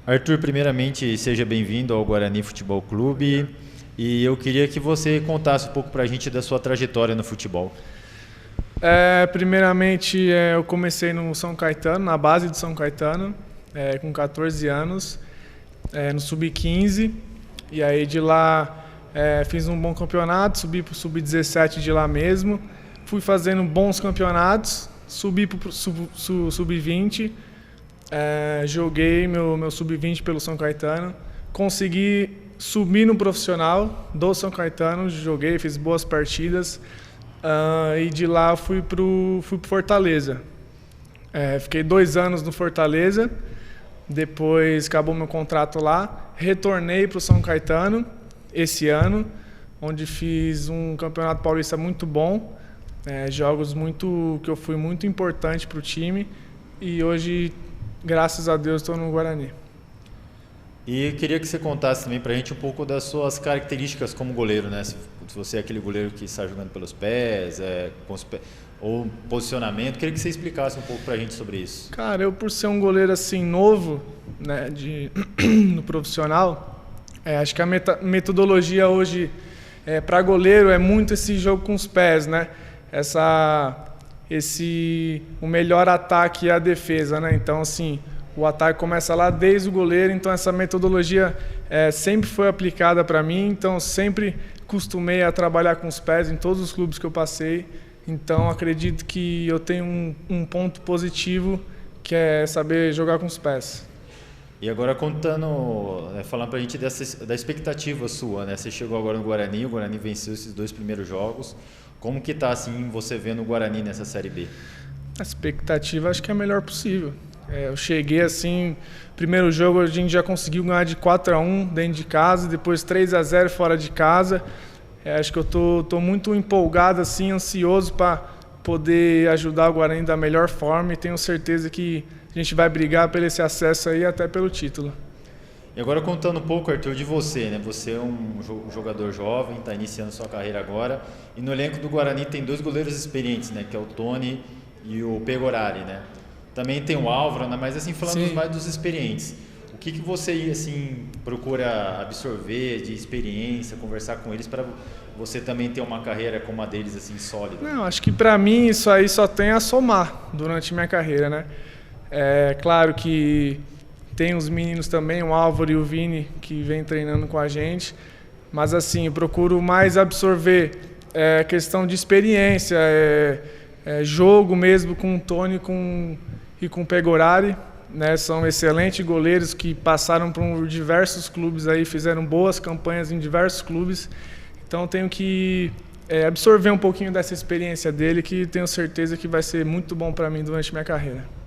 Arthur, primeiramente, seja bem-vindo ao Guarani Futebol Clube e eu queria que você contasse um pouco para a gente da sua trajetória no futebol. Primeiramente, eu comecei no São Caetano, na base do São Caetano, com 14 anos, no Sub-15, e aí de lá fiz um bom campeonato, subi para o Sub-17 de lá mesmo, fui fazendo bons campeonatos, subi para o Sub-20, joguei meu Sub-20 pelo São Caetano, consegui subir no profissional do São Caetano, joguei, fiz boas partidas, e de lá fui pro Fortaleza. Fiquei 2 anos no Fortaleza, depois acabou meu contrato lá, retornei para o São Caetano esse ano, onde fiz um campeonato paulista muito bom, jogos que eu fui muito importante para o time, e hoje, graças a Deus, estou no Guarani. E eu queria que você contasse também para a gente um pouco das suas características como goleiro, né? Se você é aquele goleiro que está jogando pelos pés, ou posicionamento, queria que você explicasse um pouco para a gente sobre isso. Cara, eu por ser um goleiro assim novo, né, no profissional, acho que a metodologia hoje para goleiro é muito esse jogo com os pés, né? O melhor ataque e a defesa, né? Então, assim, o ataque começa lá desde o goleiro, então essa metodologia sempre foi aplicada para mim, então sempre costumei a trabalhar com os pés em todos os clubes que eu passei, então acredito que eu tenho um ponto positivo, que é saber jogar com os pés. E agora falando pra gente da expectativa sua, né? Você chegou agora no Guarani, o Guarani venceu esses 2 primeiros jogos. Como que tá assim você vendo o Guarani nessa Série B? A expectativa acho que é a melhor possível. Eu cheguei assim, primeiro jogo a gente já conseguiu ganhar de 4-1 dentro de casa, depois 3-0 fora de casa. Acho que eu tô muito empolgado, assim, ansioso para poder ajudar o Guarani da melhor forma e tenho certeza que a gente vai brigar por esse acesso aí até pelo título. E agora contando um pouco, Arthur, de você, né? Você é um jogador jovem, está iniciando sua carreira agora, e no elenco do Guarani tem 2 goleiros experientes, né? Que é o Tony e o Pegorari, né? Também tem o Álvaro, né? Mas assim, falando mais dos experientes, o que você assim, procura absorver de experiência, conversar com eles para você também ter uma carreira como a deles, assim, sólida? Não, acho que para mim isso aí só tem a somar durante minha carreira, né? Claro que tem os meninos também, o Álvaro e o Vini, que vem treinando com a gente, mas assim, eu procuro mais absorver questão de experiência, jogo mesmo com o Tony e com o Pegorari, né? São excelentes goleiros que passaram por diversos clubes aí, fizeram boas campanhas em diversos clubes, então eu tenho que absorver um pouquinho dessa experiência dele, que tenho certeza que vai ser muito bom para mim durante minha carreira.